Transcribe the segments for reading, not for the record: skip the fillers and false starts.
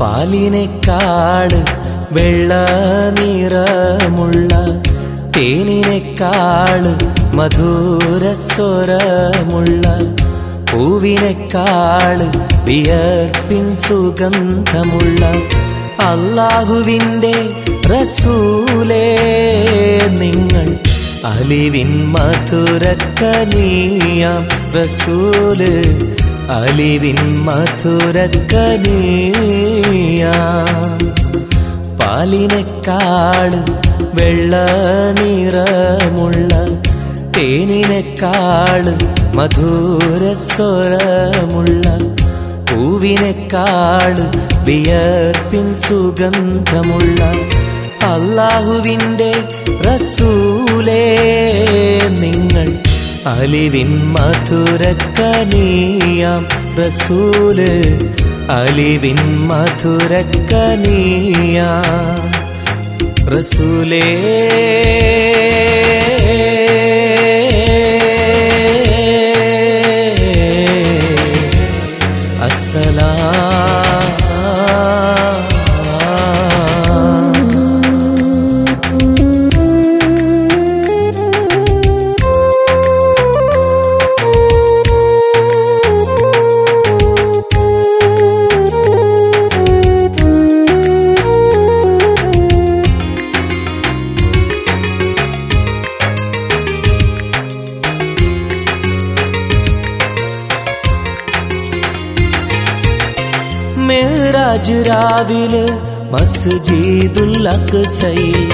പാലിനേക്കാള് വെള്ള നിറമുള്ള തേനിനേക്കാള് മധുരസ്വരമുള്ള പൂവിനേക്കാള് വിയർപ്പിൻ സുഗന്ധമുള്ള അല്ലാഹുവിൻ്റെ റസൂലേ നിങ്ങൾ അലിവിൻ മധുരക്കനിയാം റസൂല് അലിവിൻ മധുരക്കനിയാം പാലിനേക്കാള് വെള്ള നിറമുള്ള തേനിനേക്കാള് മധുരസ്വരമുള്ള പൂവിനേക്കാള് വിയർപ്പിൻ സുഗന്ധമുള്ള അല്ലാഹുവിൻ്റെ റസൂലേ നിങ്ങൾ അലിവിൻ മധുരക്കനിയാം റസൂല് അലിവിൻ മധുരക്കനിയാം റസൂലേ മെഹ്റാജ് രാവിലെ മസ്ജിദുൽ അഖ്സയിൽ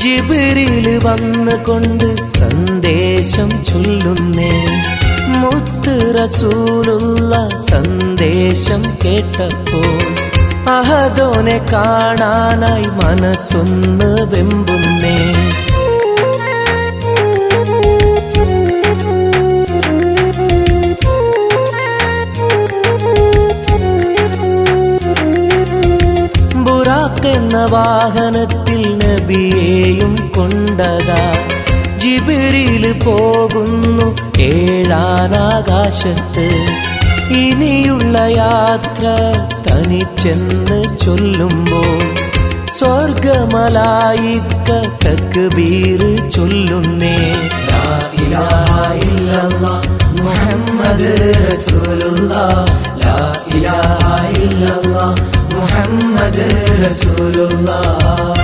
ജിബ്രീൽ വന്നുകൊണ്ട് സന്ദേശം ചൊല്ലുന്നേ മുത്ത് റസൂലുള്ള സന്ദേശം കേട്ടപ്പോൾ അഹദോനെ കാണാനായി മനസ്സൊന്ന് വെമ്പുന്നേ എന്ന വാഹനത്തിൽ നബിയെയും കൊണ്ടതാ ജിബ്രീൽ പോകുന്നു ഏഴാനാകാശത്ത് ഇനിയുള്ള യാത്ര തനിച്ചെന്ന് ചൊല്ലുമ്പോൾ സ്വർഗമലായിക്ക തക്ബീർ ചൊല്ലുന്നേ ലാ ഇലാഹ ഇല്ലല്ലാഹ് മുഹമ്മദ് റസൂലുള്ളാഹ് ലാ ഇലാഹ ഇല്ലല്ലാഹ് മുഹമ്മദ് റസൂലുള്ളാഹ്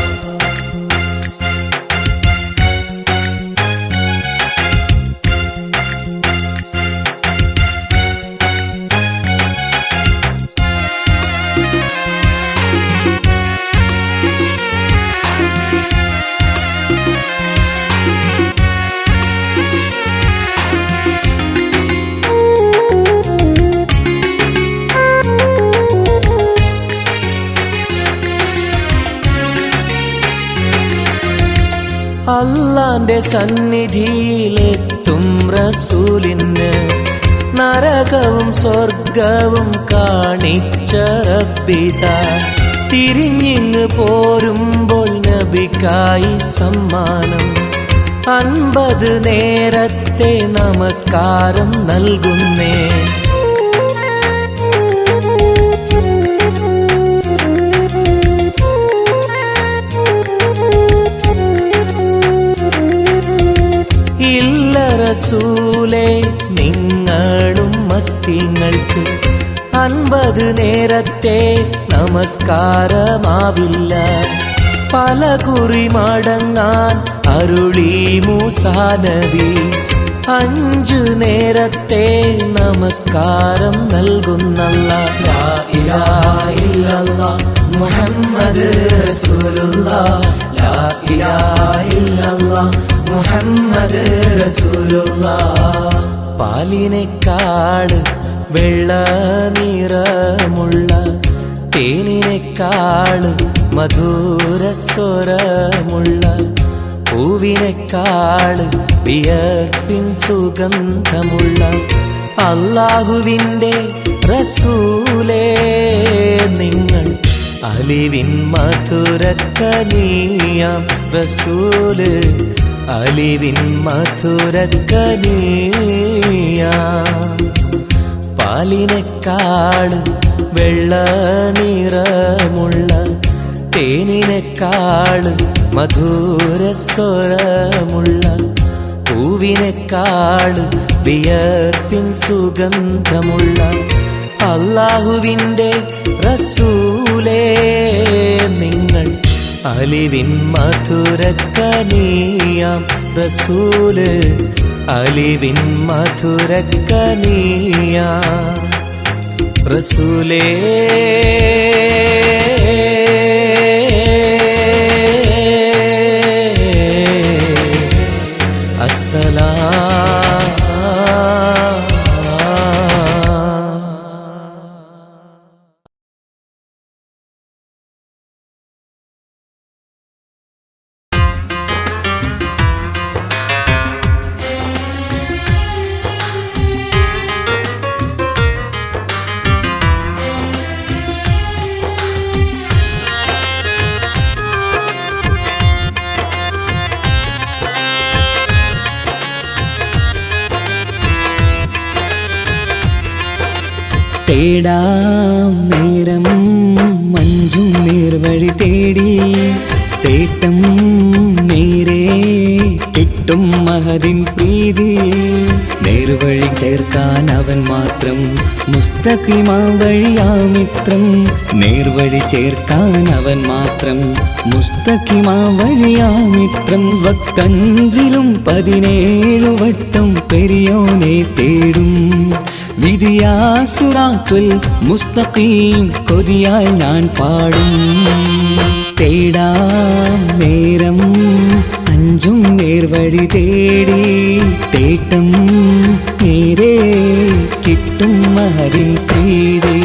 അല്ലാന്റെ സന്നിധിയിലെത്തും റസൂലിന് നരകവും സ്വർഗവും കാണിച്ച റബ്ബിതാ തിരിഞ്ഞിങ്ങ് പോരുമ്പോൾ നബിക്കായി സമ്മാനം 50 നേരത്തെ നമസ്കാരം നൽകുന്നേ റസൂലേ നിങ്ങളും മത്തിങ്ങൾക്ക് 50 നേരത്തെ നമസ്കാരമാവില്ല പല കുറി മടങ്ങാൻ അരുളി മൂസാ നബി 5 നേരത്തെ നമസ്കാരം നൽകുന്നല്ലാഹ് ലാ ഇലാഹ ഇല്ലല്ലാഹ് മുഹമ്മദ് റസൂലുള്ളാഹ് ലാ ഇലാഹ ഇല്ലല്ലാഹ് മുഹമ്മദ് റസൂലുള്ളാഹ് പാലിനേക്കാള് വെള്ള നിറമുള്ള തേനിനേക്കാള് മധുരസ്വരമുള്ള പൂവിനേക്കാള് വിയർപ്പിൻ സുഗന്ധമുള്ള അല്ലാഹുവിൻ്റെ റസൂലേ നിങ്ങൾ അലിവിൻ മധുരക്കനിയാം റസൂല് അലിവിൻ മധുരക്കനിയാം പാലിനേക്കാള് വെള്ള നിറമുള്ള തേനിനെക്കാള് മധുരസ്വരമുള്ള പൂവിനെക്കാള് വിയർപ്പിൻ സുഗന്ധമുള്ള അല്ലാഹുവിൻ്റെ റസൂലേ നിങ്ങൾ അലിവിൻ മധുരക്കനിയാം റസൂല് അലിവിൻ മധുരക്കനിയാം റസൂലേ തേടാം നേരം മഞ്ചും നേർവഴി തേടി തേട്ടം നേരെ കിട്ടും മഹദിൻ പ്രീതി നേർവഴി ചേർക്കാൻ അവൻ മാത്രം മുസ്തഖിമാ വഴിയാ മിത്രം നേർവഴി ചേർക്കാൻ അവൻ മാത്രം മുസ്തഖിമാ വഴിയാ മിത്രം വക്തഞ്ചിലും 17 വട്ടം പെരിയോനെ തേടും വിധിയാ സിറാത്തുൽ മുസ്തഖീം കൊതിയാൽ ഞാൻ പാടും തേടാം നേരം അഞ്ചും നേർവഴി തേടി തേട്ടം നേരെ കിട്ടും മഹദിൻ പ്രീതി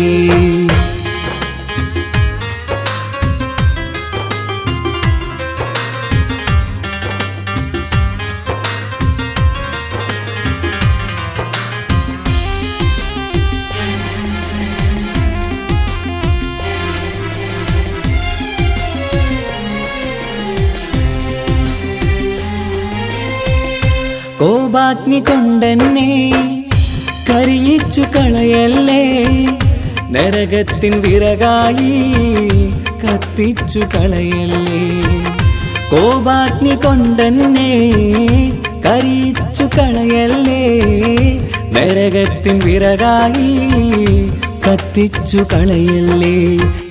കോപാഗ്നി കൊണ്ടെന്നെ കരിയിച്ചു കളയല്ലേ നരകത്തിൻ വിറകായി കത്തിച്ചു കളയല്ലേ കോപാഗ്നി കൊണ്ടെന്നെ കരിയിച്ചു കളയല്ലേ നരകത്തിൻ വിറകായി കത്തിച്ചു കളയല്ലേ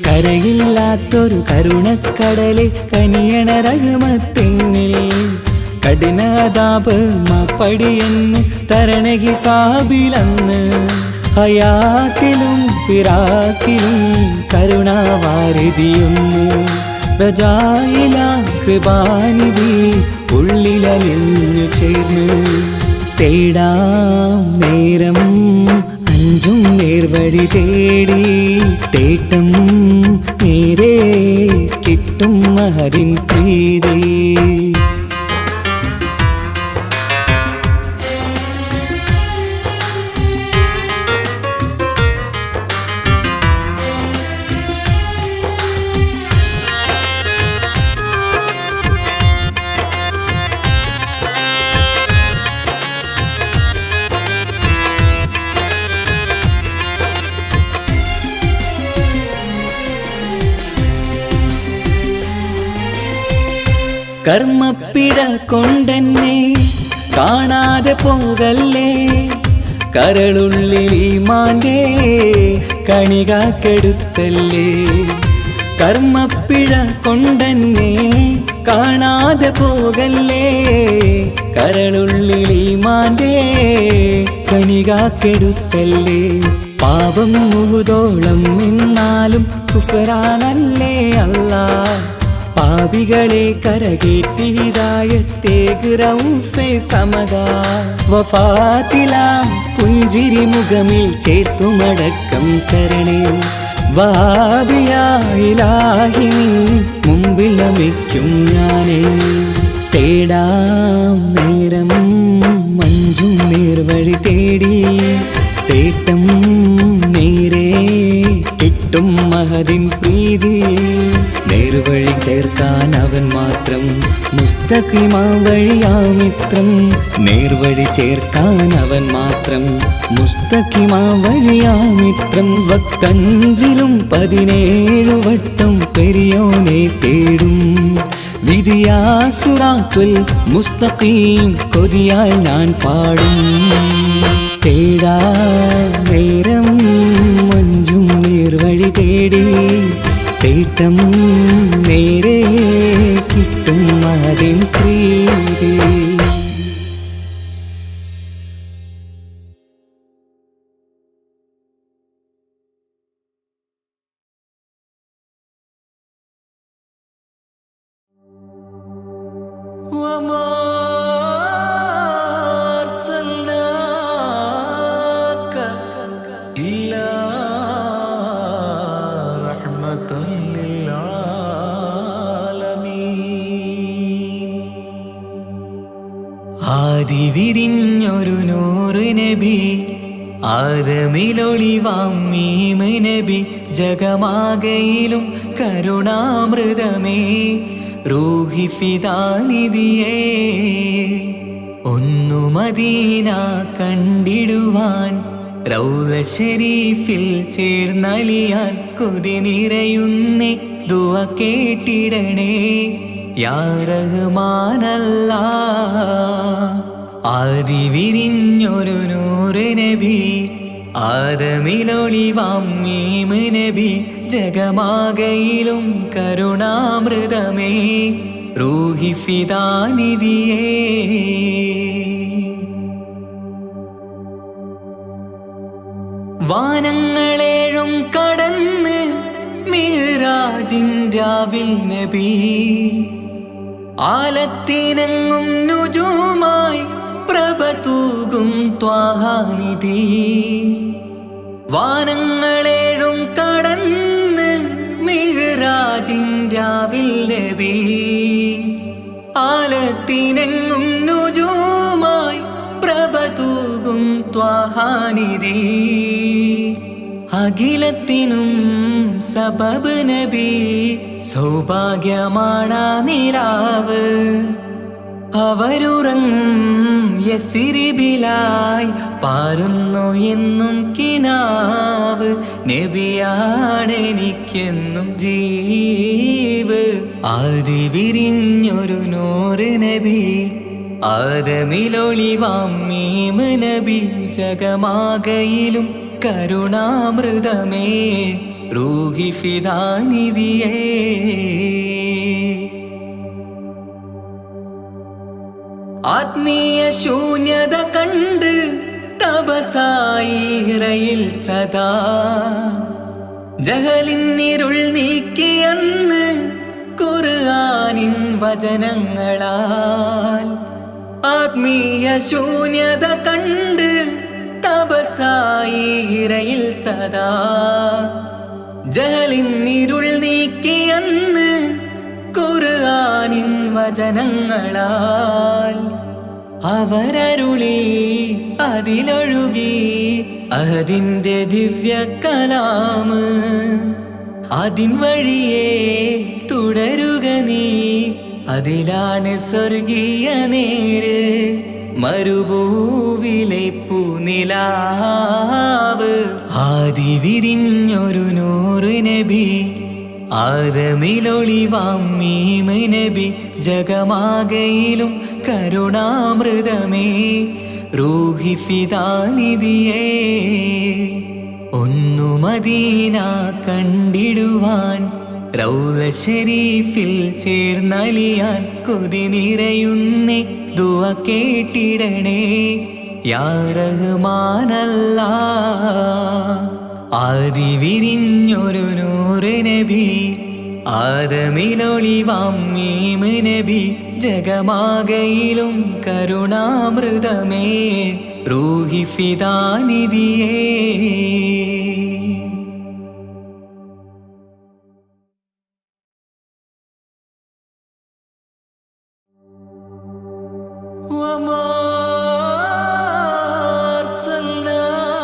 കരയില്ലാത്തൊരു കരുണക്കടലെ കനിയണ റഹ്മത്തിന്നിൽ കഠിനതാപ് മാപ്പടിയെന്ന് തരണ ഹിസാബിലന്ന് ഹയാത്തിലും ഫിറാക്കിലും കരുണാവാരിതിയൊന്ന് പ്രജായില കൃപാനിധി ഉള്ളിലലിഞ്ഞു ചേർന്ന് തേടാം നേരം അഞ്ചും നേർവഴി തേടി തേട്ടം നേരെ കിട്ടും മഹദിൻ പ്രീതി കർമ്മപ്പിഴ കൊണ്ടെന്നെ കാണാതെ പോകല്ലേ കരളുള്ളിൽ ഈമാന്റെ കണികാക്കെടുത്തല്ലേ കർമ്മപ്പിഴ കൊണ്ടെന്നെ കാണാതെ പോകല്ലേ കരളുള്ളിൽ ഈമാന്റെ കണികാക്കെടുത്തല്ലേ പാപം മുഴുതോളം എന്നാലും കുഫ്റാനല്ലേ അല്ലാഹ് പാപികളെ കരകേറ്റി ഹിദായത്തേക്ക് റഊഫേ സമദാ വഫാത്തിലാം പുഞ്ചിരി മുഖമിൽ ചേർത്തുമടക്കം തരണേ വഹാബിയായിലാഹി നിൻ മുമ്പിൽ നമിക്കും ഞാനേ തേടാം നേരം മഞ്ചും നേർവഴി തേടി തേട്ടം നേരെ കിട്ടും മഹദിൻ പ്രീതി നേർവഴി ചേർക്കാൻ അവൻ മാത്രം മാത്രം മുസ്തഖിമാ വഴിയാ മിത്രം നേർവഴി ചേർക്കാൻ അവൻ മാത്രം മുസ്തഖിമാ വഴിയാ മിത്രം വക്തഞ്ചിലും 17 വട്ടം പെരിയോനെ തേടും വിധിയാ സിറാത്തുൽ മുസ്തഖീം കൊതിയാൽ ഞാൻ പാടും തേടാ നേരം മഞ്ചും നേർവഴി തേടി തേട്ടം നേരെ കിട്ടും അതിൻ പ്രീതി وما أرسلناك إلا رحمة للعالمين ആദി വിരിഞ്ഞൊരു നൂറ് നബി ആദമിലൊളിവാം മീമ് നബി ജഗമാകയിലും കരുണാമൃതമേ റൂഹി ഫിദാനിധിയേ ഒന്നു മദീന കണ്ടിടുവാൻ റൗള ശരീഫിൽ ചേർന്നലിയാൻ കൊതി നിറയുന്നേ ദുആ കേട്ടിടണേ യാ റഹ്മാനല്ലാഹ് ആദി വിരിഞ്ഞൊരു നൂറ് നബി ആദമിലൊളിവാം മീമ് നബി ജഗമാകയിലും കരുണാമൃതമേ റൂഹി ഫിദാനിധിയേ വാനങ്ങളേഴും കടന്ന് മിഹ്റാജിൻ രാവിൽ നബി ആലത്തിനെങ്ങും നുജൂമായി പ്രഭ തൂകും ത്വാഹാനിധി വാനങ്ങളേഴും കടന്ന് മിഹ്റാജിൻ രാവിൽ നബി ആലത്തിനെങ്ങും നുജൂമായി പ്രഭ തൂകും ത്വാഹാനിധി അഖിലത്തിനും സബബ് നബി സൗഭാഗ്യമാണാ നിലാവ് അവരുറങ്ങും യസിരിബിലായി പാരുന്നു എന്നും കിനാവ് നബിയാണെനിക്കെന്നും ജീവ് ആദി വിരിഞ്ഞൊരു നൂറ് നബി ആദമിലൊളിവാം മീമ് നബി ജഗമാകയിലും കരുണാമൃതമേ റൂഹി ഫിദാനിധിയേ ആത്മീയ ശൂന്യത കണ്ട് തപസായി ഇറയിൽ സദാ ജഹലിന്നിരുൾ നീക്കിയന്ന് ഖുർആനിൻ വചനങ്ങളാൽ ആത്മീയ ശൂന്യത കണ്ട് തപസായി ഇറയിൽ സദാ ജഹലിന്നിരുൾ നീക്കിയന്ന് ഖുർആനിൻ വചനങ്ങളാൽ അവരരുളി അതിലൊഴുകി അതിൻ്റെ ദിവ്യ കലാമ് അതിൻ വഴിയേ തുടരുക നീ അതിലാണ് സ്വർഗീയ നേര് മരുഭൂവിലെ പൂനിലാവ് ആദി വിരിഞ്ഞൊരു നൂറ് നബി ആദമിലൊളിവാം മീമ് നബി ജഗമാകയിലും കരുണാമൃതമേ റൂഹി ഫിദാനിധിയേ ഒന്നു മദീന കണ്ടിടുവാൻ റൗള ശരീഫിൽ ചേർന്നലിയാൻ കൊതി നിറയുന്നേ ദുആ കേട്ടിടണേ യാ റഹ്മാനല്ലാഹ് ആദി വിരിഞ്ഞൊരു നൂറ് നബി ആദമിലൊളിവാം മീമ് നബി ജഗമാകയിലും കരുണാമൃതമേ റൂഹി ഫിദാനിധിയേ وما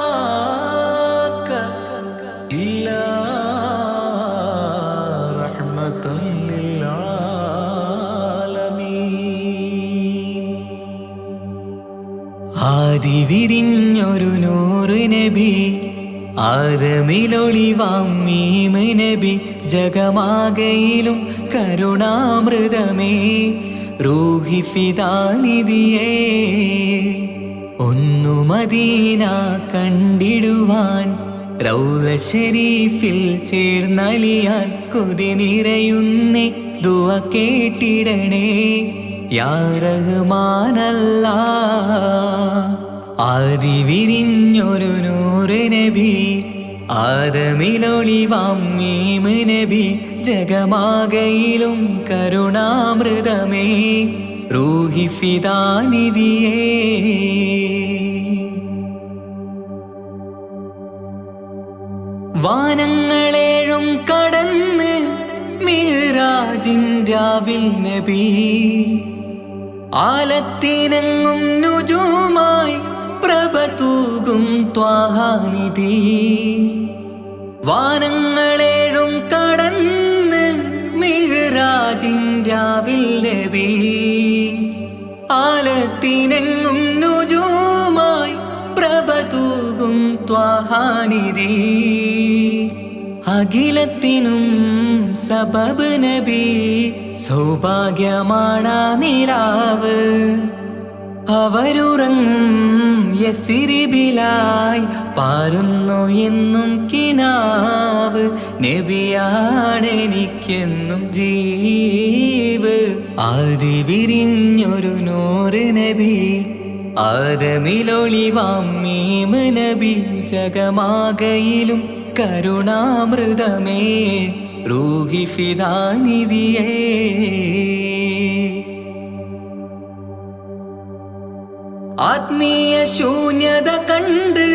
أرسلناك إلا رحمة للعالمين വിരിഞ്ഞൊരു നൂറ് നബി ആദമിലൊളിവാം മീമ് നബി ജഗമാകയിലും കരുണാമൃതമേ റൂഹി ഫിദാനിധിയേ ഒന്നു മദീന കണ്ടിടുവാൻ റൗള ശരീഫിൽ ചേർന്നലിയാൻ കൊതി നിറയുന്നേ ദുആ കേട്ടിടണേ യാ റഹ്മാനല്ലാ ആദി വിരിഞ്ഞൊരു നൂറ് നബി ആദമിലൊളിവാം മീമ് നബി ജഗമാകയിലും കരുണാമൃതമേ റൂഹി ഫിദാനിധിയേ വാനങ്ങളേഴും കടന്ന് മിഹ്റാജിൻ രാവിൽ നബി ആലത്തിനെങ്ങും നുജൂമായി പ്രഭ തൂകും ത്വാഹാനിധി വാനങ്ങളേഴും കടന്ന് മിഹ്റാജിൻ രാവിൽ നബി ആലത്തിനെങ്ങും നുജൂമായി പ്രഭ തൂകും ത്വാഹാനിധി അഖിലത്തിനും സബബ് നബി സൗഭാഗ്യമാണാ നിലാവ് അവരുറങ്ങും യസിരിബിലായി പാരുന്നു എന്നും കിനാവ് നബിയാണെനിക്കെന്നും ജീവ് ആദി വിരിഞ്ഞൊരു നൂറ് നബി ആദമിലൊളിവാം മീമ് നബി ജഗമാകയിലും കരുണാമൃതമേ റൂഹി ഫിദാനിധിയേ ആത്മീയ ശൂന്യത കണ്ട്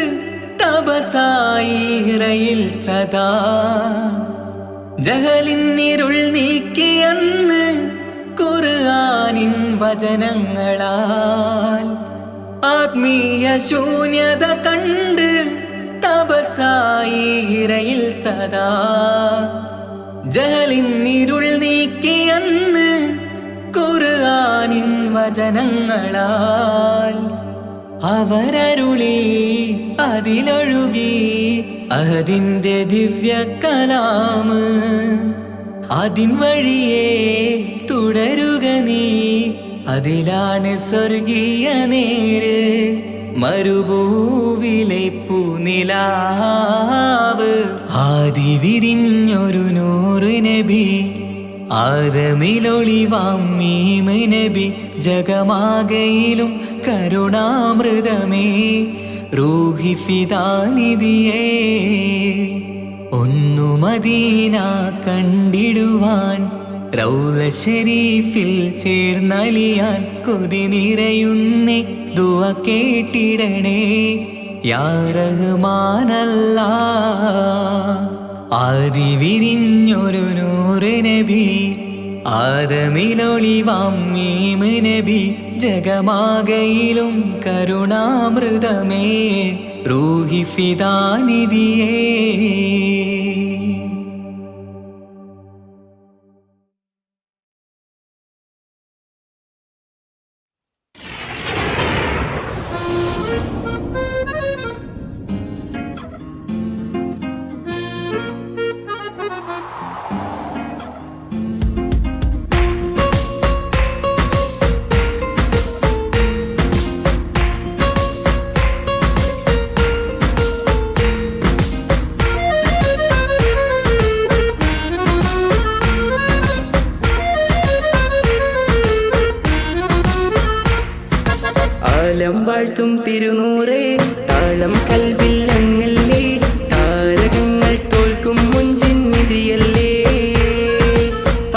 തപസായി ഇറയിൽ സദാ ജഹലിന്നിരുൾ നീക്കിയെന്ന് ഖുർആനിൻ വചനങ്ങളാൽ ആത്മീയ ശൂന്യത കണ്ട് തപസായി ഇറയിൽ സദാ ജഹലിന്നിരുൾ നീക്കിയെന്ന് ഖുർആനിൻ വചനങ്ങളാൽ അവരരുളി അതിലൊഴുകി അഹദിന്റെ ദിവ്യ കലാമ് അതിൻ വഴിയേ തുടരുക നീ അതിലാണ് സ്വർഗീയ നേര് മരുഭൂവിലെ പൂനിലാവ് ആദി വിരിഞ്ഞൊരു നൂറ് നബി ആദമിലൊളിവാം മീമ് നബി ജഗമാകയിലും കരുണാമൃതമേ റൂഹി ഫിദാനിധിയേ ഒന്നു മദീന കണ്ടിടുവാൻ റൗള ശരീഫിൽ ചേർന്നലിയാൻ കൊതി നിറയുന്നേ ദുആ കേട്ടിടണേ യാ റഹ്മാനല്ലാ ആദി വിരിഞ്ഞൊരു നൂറ് നബി ആദമിലൊളിവാം മീമ് നബി ജഗമാകയിലും കരുണാമൃതമേ റൂഹി ഫിദാനിധിയേ ആലം വാഴ്ത്തും തിരുനൂറേ താളം കൽബിൽ അങ്ങല്ലേ താരകങ്ങൾ തോൽക്കും മുഞ്ചിൻ നിധിയല്ലേ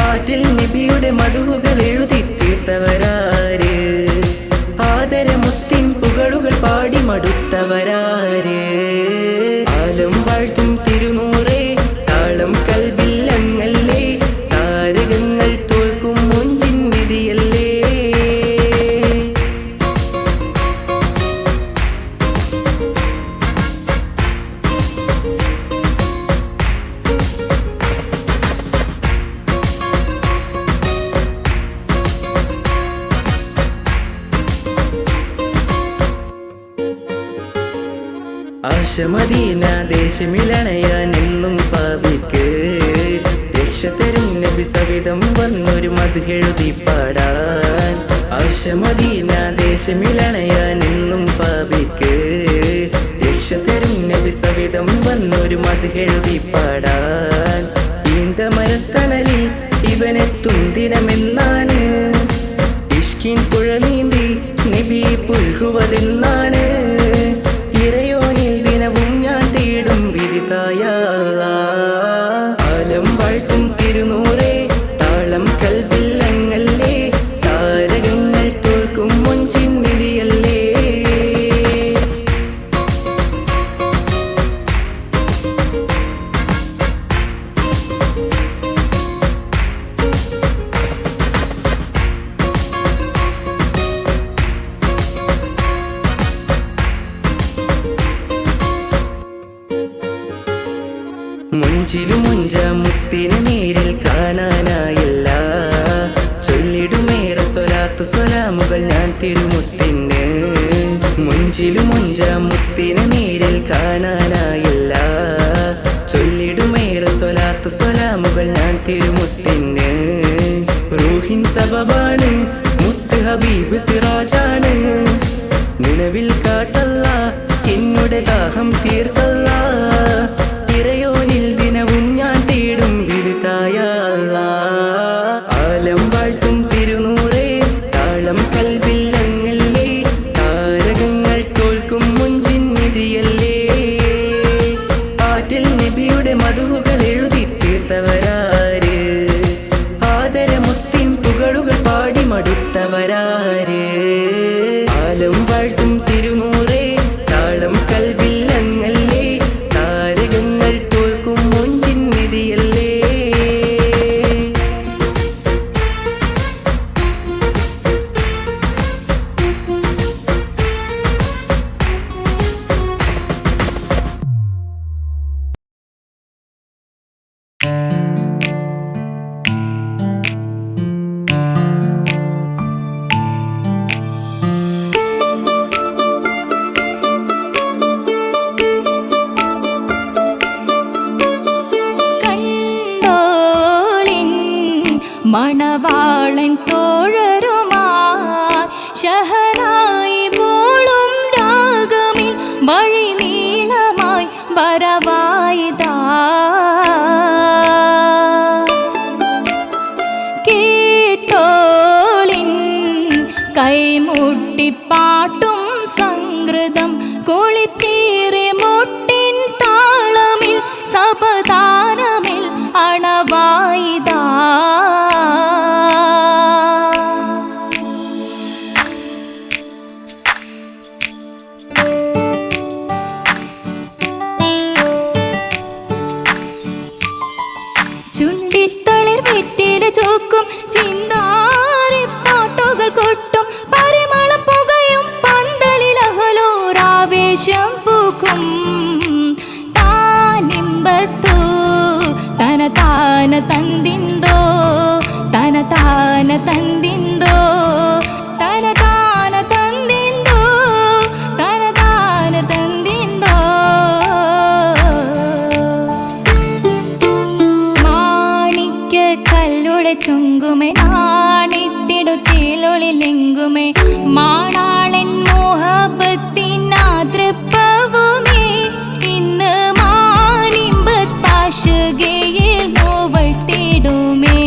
ആറ്റിൽ നബിയുടെ മധുഹുകൾ എഴുതി തീർത്തവരാര് ആദരമുത്തിൻ പുകളുകൾ പാടി മടുത്തവരാര് ആലം വാഴ്ത്തും തിരുനൂറേ താളം കൽബിൽ അങ്ങല്ലേ താരകങ്ങൾ തോൽക്കും മുഞ്ചിൻ നിധിയല്ലേ ആശമദീന ദേശമിലണയാൻ എന്നും പാപിക്ക് രക്ഷ തരും നബി സവിധം വന്നൊരു മദ്ഹെഴുതി പാടാൻ. ആശമദീന ദേശമിലണയാൻ എന്നും പാപിക്ക് രക്ഷ തരും നബി സവിധം വന്നൊരു മദ്ഹെഴുതി പാടാൻ. ഈന്തമരത്തണലിൽ ഇവനെത്തും ദിനമെന്നാണ് ഇഷ്കിൻ പുഴ നീന്തി നബി പുൽകുവതെന്നാണ്. ഇറയോനിൽ ദിനവും ഞാൻ തേടും വിധിതായ അല്ലാഹ്. ആലം വാഴ്ത്തും തിരുനൂറേ താളം കൽബില്ലങ്ങല്ലേ താരകങ്ങൾ തോൽക്കും മൊഞ്ചിൻ നിധിയല്ലേ. മുഞ്ചിലും മുഞ്ച മുത്തിനെ നേരിൽ കാണാനായില്ല. ചൊല്ലിടുമേറെ സ്വലാത്തു സ്വലാമുകൾ ഞാൻ തിരുമുത്തിന്. മുഞ്ചിലും മുഞ്ച മുത്തിനെ നേരിൽ കാണാനായില്ല. ചൊല്ലിടുമേറെ സ്വലാത്തു സ്വലാമുകൾ ഞാൻ തിരുമുത്തിന്. റൂഹിൻ സബബാണ് മുത്ത് ഹബീബ് സിറാജാണ്. നിലവിൽ കാട്ടല്ല എന്നുടെ ദാഹം തീർക്കല്ല. ഇറയോനിൽ ദിനവും ഞാൻ തേടും വിധിതായ അല്ലാഹ്. ആലം വാഴ്ത്തും തിരുനൂറേ താളം കൽബില്ലങ്ങല്ലേ താരകങ്ങൾ തോൽക്കും മുഞ്ചിൻ നിധിയല്ലേ. ആറ്റിൽ നബിയുടെ മധുകൾ എഴുതി തീർത്തവരാര്, ആദരമുത്തിൻ പുകളുകൾ പാടി മടുത്തവരാര്. ആലം വാഴ്ത്തും തിരുനൂറേ താളം കൽബില്ലങ്ങല്ലേ താരകങ്ങൾ തോൽക്കും മൊഞ്ചിൻ നിധിയല്ലേ. മണവാളൻ തോഴരുമായി ഷഹനായി പോളും രാഗമിൽ വഴി നീളമായി വരവായിതാ. കേട്ടോളിൻ കൈമുട്ടിപ്പാട്ടും സംഗൃതം കുളിച്ചേറി മുട്ടിൻ താളമിൽ സപതാരമിൽ അണവായിതാ. ചുണ്ടിത്തളിർ വെറ്റില ചോക്കും ചിന്താരിപ്പാട്ടുകൾ കൊട്ടും പരിമളം പുകയും പന്തലിൽ അഹലോരാവേശം പൂക്കും. താനിമ്പത്തു തന താന തന്തിന്തോ തന താന തന്തിന്തോ തന താന തന്തിന്തോ തന താന തന്തിന്തോ. മാണിക്യ കല്ലുടെ ചുങ്കുമേ നാണിത്തിടു ചീലൊളിലെങ്കുമേ മാണാളൻ മോഹബത്തിനാതൃപ്പവുമേ. ഇന്ന് മാനിമ്പത്താശുകയിൽ നോവഴ്ത്തിടുമേ.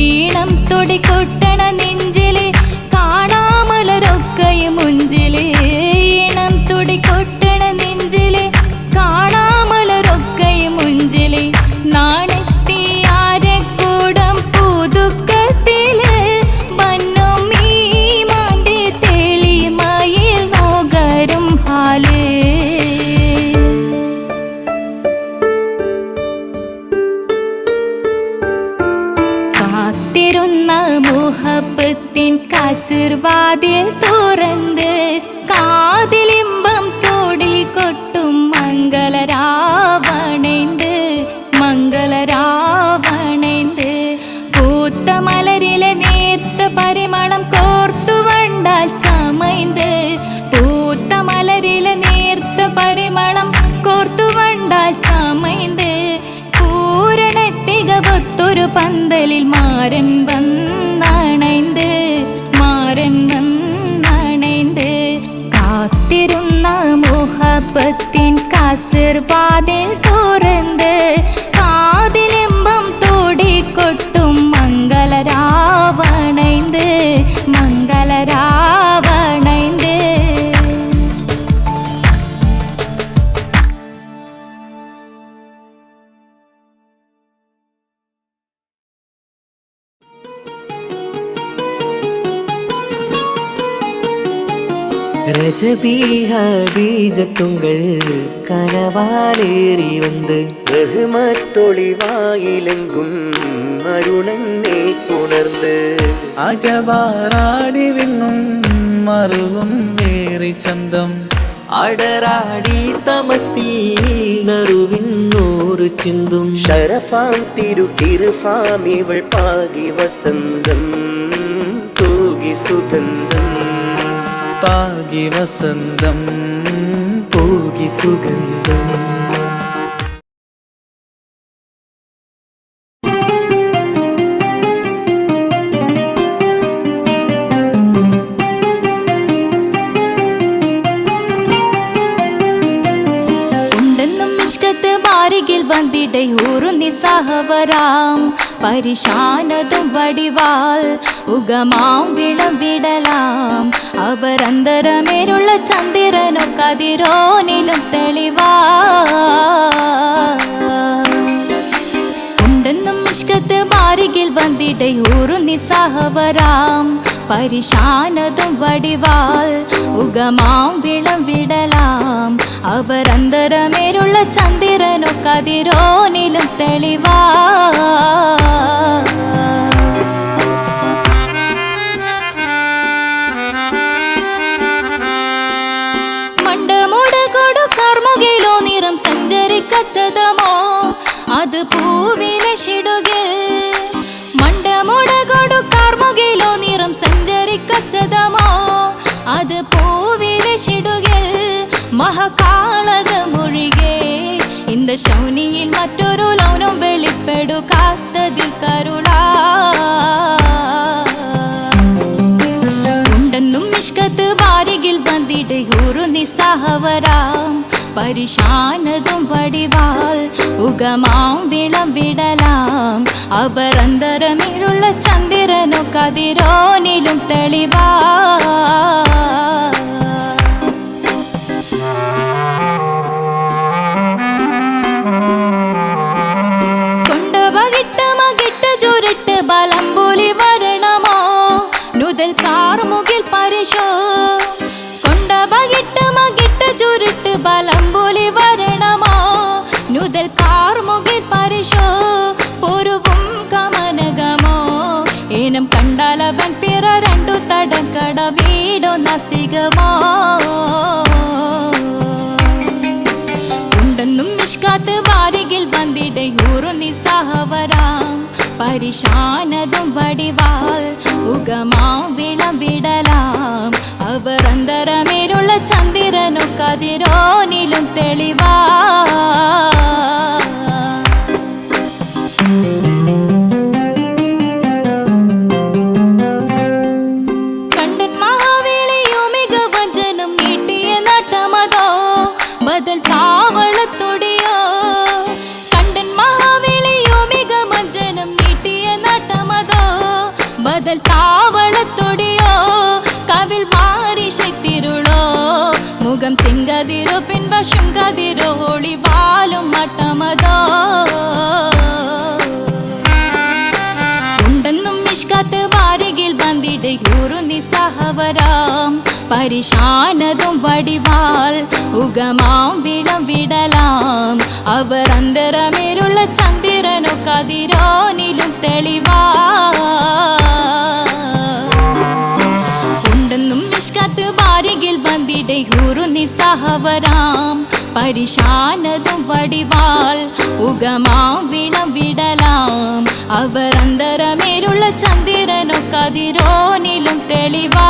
ഈണം തൊടികൊട്ടണ നെഞ്ചില് കാണാമലരൊക്കെയും മുഞ്ചില്. ഈണം തൊടികൊട്ടണ നെഞ്ചില് കാണാമലരൊക്കെയും മുഞ്ചില്. നാണത്തിയാരക്കൂടം പുതുക്കത്തില് വന്നും ഈ മാന്റെ തെളിമയിൽ നോകരും ഹാല്. കാത്തിരുന്ന മുഹബത്തിൻ കസിർവാതിൽ തുറന്ന് കാതിലിമ്പം തോടി കൊട്ടും മംഗളരാവണേന്ത് മംഗളരാവണേന്ത്. പൂത്ത മലരിലെ നേർത്ത പരിമളം കോർത്തു വണ്ടാൽ ചമൈന്ത്. പൂത്ത മലരിലെ നേർത്ത ரஜபீஹதீஜத்துங்கள் கனவாலேறி வந்து ரஹ்மத்தொளிவாயிலெங்கும் அருணன்னே உணர்ந்து അജവാറാടി വിണ്ണും മറുകും വേറി ചന്തം അടരാടി തമസീനറുവിന്നൂറ് ചിന്തും ഷറഫാം തിരുട്ടിരുഫാം ഇവൾ പാകി വസന്തം തൂകി സുഗന്ധം പാകി വസന്തം പൂകി സുഗന്ധം. അരികിൽ വന്നിടை ഒരു നിസ്സഹവരാം പരിശാനതും വടിവാൾ ഉഗമാം വിളവിടലാം അവരന്തരമേലുള്ള ചന്ദ്രനോ കതിരോനിലും തെളിവാ ഉണ്ടെന്നും ഇഷ്കത്ത് ബാരികിൽ വന്നിടை ഒരു നിസ്സഹവരാം പരിശാനതും വടിവാൾ ഉഗമാം വിളവിടലാം അവരന്തരമേലുള്ള ചന്ദ്രനോ കതിരോനിലും തെളിവാ മണ്ടമുടകൊടു കർമുകിലോ നിറം സഞ്ചരിക്കച്ചതമോ അത് പൂവിലെ ഷിടുകിൽ മണ്ടമുടകൊടു കർമുകിലോ നിറം സഞ്ചരിക്കച്ചതമോ അത് പൂവിലെ ഷിടുകിൽ മഹകാളകമൊഴികെ இந்த ശൗനിയിൽ മറ്റൊരു ലൗനം വെളിപ്പെടുക്കാത്തതിൽ കരുളാ ഉണ്ടെന്നും ഇഷ്കത്ത് ബാരികിൽ വന്നിടை ഒരു നിസ്സഹവരാം പരിശാനതും വടിവാൾ ഉഗമാം വിളവിടലാം അവരന്തരമിലുള്ള ചന്ദ്രനോ കതിരോനിലും തെളിവാ ചുരുട്ട് ബലംപൂലി വരണമോ നുതൽ കാർമുകിൽ പരിശോ കൊണ്ടപകിട്ട് മകിട്ട് ചുരുട്ട് ബലംപൂലി വരണമോ നുതൽ കാർമുകിൽ പരിശോ പൊരുവും കമനകമോ ഏനം കണ്ടാലവൻ പിറ രണ്ടു തടക്കട വീടോ നസികമോ ഉണ്ടെന്നും മിഷ്കാത്ത് വാരികിൽ വന്നിടை ഒരു നിസ്സഹവരാം പരിശാനതും വടിവാൾ ഉഗമാം വിളവിടലാം അവരന്തരമേലുള്ള ചന്ദ്രനോ കതിരോനിലും തെളിവാ കണ്ടൻ മഹാവേളിയോ മികവഞ്ചനം നീട്ടിയ നട്ടമതോ ബദൽ താവളത്തൊടിയോ കണ്ടൻ മഹാവേളിയോ മികവഞ്ചനം നീട്ടിയ നട്ടമതോ ബദൽ താവളത്തൊടിയോ കവിൽ മാറി ശക്തിരുളോ മുഖം ചെങ്കതിരോ പിൻവശം കതിരോ ഒളിവാലും മട്ടമതോ ഉണ്ടെന്നും മിഷ്കാത്ത് വാരികിൽ വന്നിടை ഒരു നിസ്സഹവരാം പരിശാനതും വടിവാൾ ഉഗമാം വിളവിടലാം അവരന്തരമേലുള്ള ചന്ദ്രനോ കതിരോനിലും തെളിവാ ഉണ്ടെന്നും മിഷ്കാത്ത് വാരികിൽ വന്നിടை ഒരു നിസ്സഹവരാം പരിശാനതും വടിവാൾ ഉഗമാം വിളവിടലാം അവരന്തരമേലുള്ള ചന്ദ്രനോ കതിരോനിലും തെളിവാ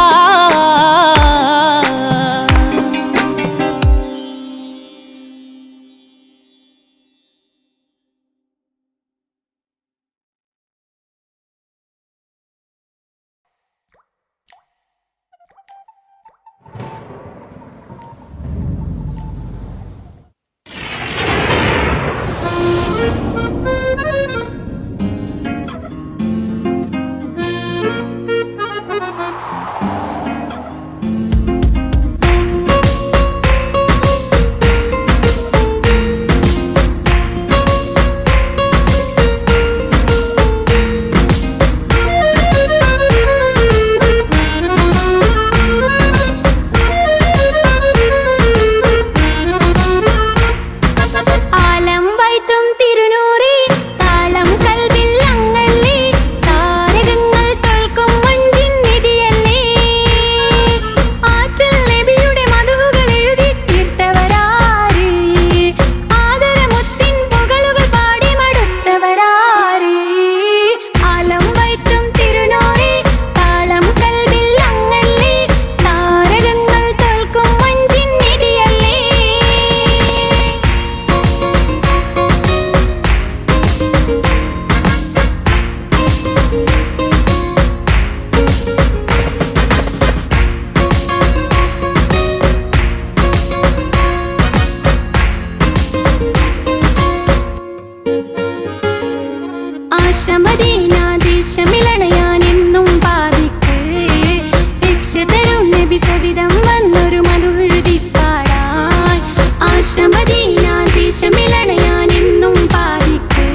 തിരുനൂറി താളം കൽവിൽ അങ്ങല്ലേ താരകങ്ങൾ തോൽക്കും മഞ്ചിൻ നിധിയല്ലേ ആറ്റൽ നബിയുടെ മധുഹുകൾ എഴുതി തീർത്തവരാര് ആദരമുത്തിൻ പുകളുകൾ പാടി മടുത്തവരാര് ആലം വൈത്തും തിരുനൂറി താളം കൽവിൽ അങ്ങല്ലേ താരകങ്ങൾ തോൽക്കും മഞ്ചിൻ നിധിയല്ലേ. ആശമദീനാദേശമിലണയാനെന്നും പാപിക്ക് രക്ഷ തരും നബി സവിധം വന്നൊരു മധുഹൃതി പാടാൻ ആശമദീനാദേശമിലണയാനെന്നും പാപിക്ക്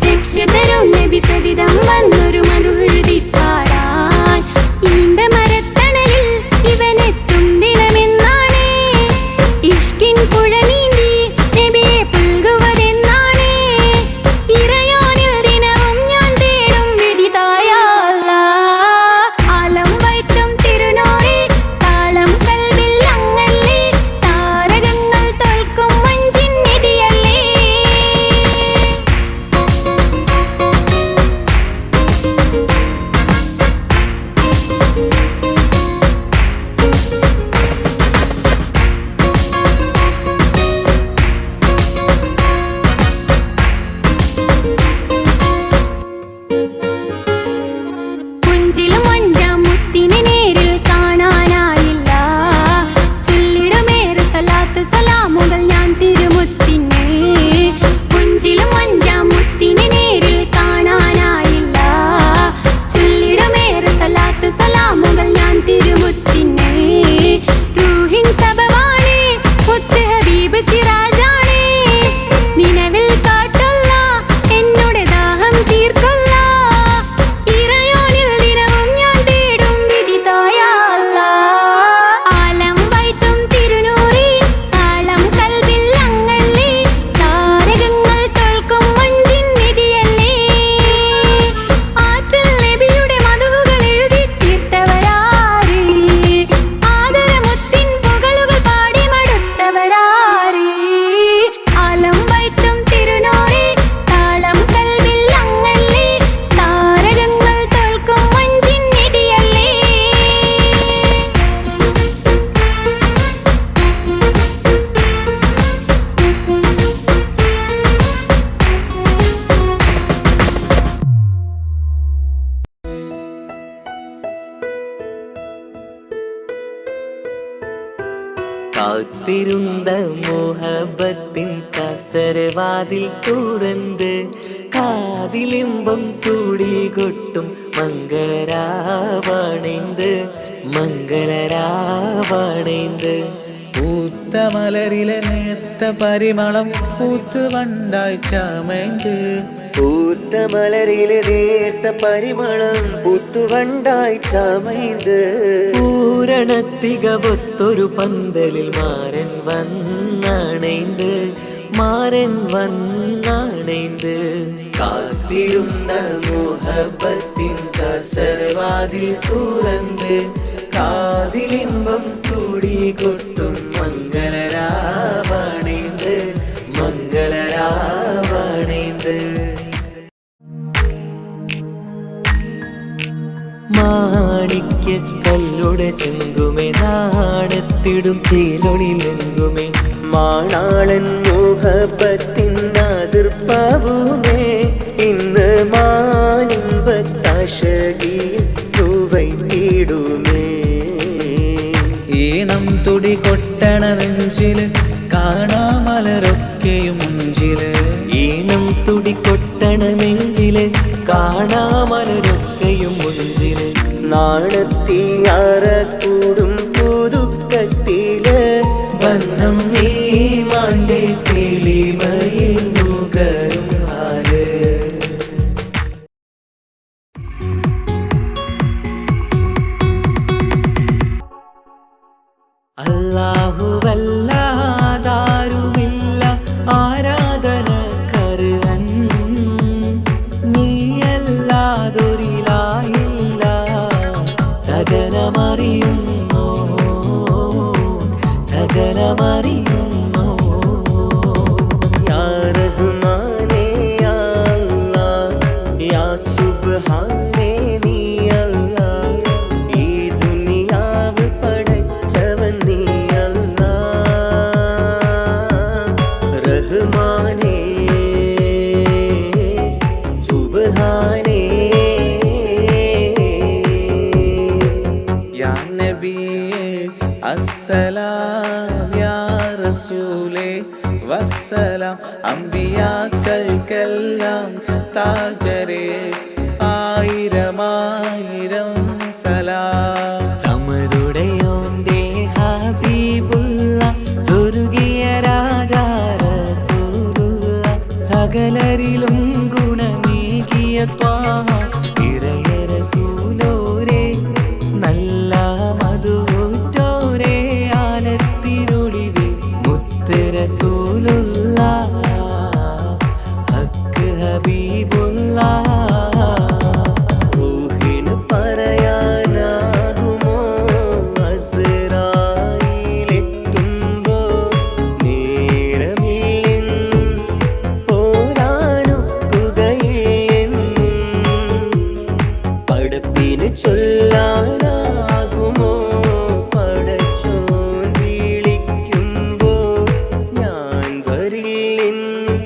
രക്ഷ തരും നബി സവിധം വന്നൊരു മധുഹൃതി പാടാൻ ഈണ്ട മരത്തണലിൽ ഇവനെത്തും ദിനമെന്നാണ് ഇഷ്കിൻ പുഴ നീന്തി നബിയെ പുൽകുവതെന്നാണ് ഇറയാനിൽ ദിനവും ഞാൻ തേടും വിധിതായ അല്ലാഹ് ആലം വൈത്തും തിരുനൂറി താളം കൽവിൽ അങ്ങല്ലേ താരകങ്ങൾ തോൽക്കും മഞ്ചിൻ നിധിയല്ലേ. പുഞ്ചിലും അഞ്ചാം മുത്തിനെ നേരിൽ കാണാനായില്ല ചൊല്ലിടുമേറെ സലാത്ത് സലാമുകൾ ഞാൻ തിരുമുത്തിനെ പുഞ്ചിലും അഞ്ചാം മുത്തിനെ നേരിൽ കാണാനായില്ല ചൊല്ലിടുമേറെ സലാത്ത് സലാമുകൾ ഞാൻ തിരുമുത്തിനെ റൂഹിൻ സബവാണ് മുത്ത് ഹബീബ് സിറാജാണ് നിലവിൽ കാട്ടല്ല എന്നോട് ദാഹം തീർക്കല്ല ഇറയോനിൽ ദിനവും ഞാൻ തേടും വിധിതായ അല്ലാഹ് ആലം വൈത്തും തിരുനൂറി താളം കൽവിൽ അങ്ങല്ലേ താരകങ്ങൾ തോൽക്കും മഞ്ചിൻ നിധിയല്ലേ ആറ്റൽ നബിയുടെ മധുഹുകൾ എഴുതി തീർത്തവരാര് ആദരമുത്തിൻ പുകളുകൾ പാടി മടുത്തവരാര് ആലം വൈത്തും തിരുനൂറി താളം കൽവിൽ അങ്ങല്ലേ താരകങ്ങൾ തോൽക്കും മഞ്ചിൻ നിധിയല്ലേ. കാത്തിരുந்த മോഹബത്തിൻ കസരവാതിൽ തുറന്ന് കാതിലിമ്പം തുടികൊട്ടും മംഗളരാവണൈந்து മംഗളരാവണൈந்து പൂത്ത മലരിലെ നേർത്ത പരിമളം പൂത്ത് വണ്ടായി ചമൈந்து പൂത്ത മലരിലെ നേർത്ത പരിമളം പുത്തുവണ്ടായി ചമൈந்து പൂരണത്തികവൊത്തൊരു പന്തലിൽ മാരൻ വന്നണൈந்து മാരൻ വന്നണൈந்து കാത്തിരുന്ന മോഹബത്തിൻ കസരവാതിൽ തുറന്ന് കാതിലിമ്പം തുടികൊട്ടും മംഗളരാവണൈந்து മംഗളരാവണൈந்து മാണിക്യക്കല്ലുടെ ചെങ്കുമേ നാണത്തിടും ചീലൊളിലെങ്കുമേ മാണാളൻ മോഹബത്തിൻ അതിർപ്പാവുമേ ഇന്ന് മാനിമ്പത്താശകിയിൽ തൂവൈത്തിടുമേ ഈണം തുടി കൊട്ടണ നെഞ്ചില് കാണാമലരൊക്കെയും മുഞ്ചില് ഈണം തുടികൊട്ടണ നെഞ്ചില് കാണാമലരൊക്കെയും മുഞ്ചില് നാണത്തിയാറ കൂടും പുതുക്കത്തില് വന്നം നീമാന്റെ തെളിമയിൽ നുകരും ഹാല് അല്ലാഹുവല്ലാതാരുമില്ല ആരാധനക്ക അമ്പിയാക്കൾക്കെല്ലാം താജരേ ആയിരമായിരം സലാം. സമരുടയോന്റെ ഹബീബുള്ള സ്വർഗീയ രാജാ റസൂലുള്ള സകലരിലും ഗുണമേകിയ ത്വാഹ ഇറയ റസൂലോരേ നല്ല മധുറ്റോരേ ആലത്തിനൊളിവേ മുത്ത് റസൂലുള്ള ഹക്ക് ഹബീബുള്ള റൂഹിന് പറയാനാകുമോ അസ്റായിലെത്തുമ്പോ നേരമില്ലെന്നും പോരാനൊക്കുകയില്ലെന്നും പടപ്പിന് ചൊല്ലാനാകുമോ പടച്ചോൻ വിളിക്കുമ്പോൾ ഞാൻ വരില്ലെന്നും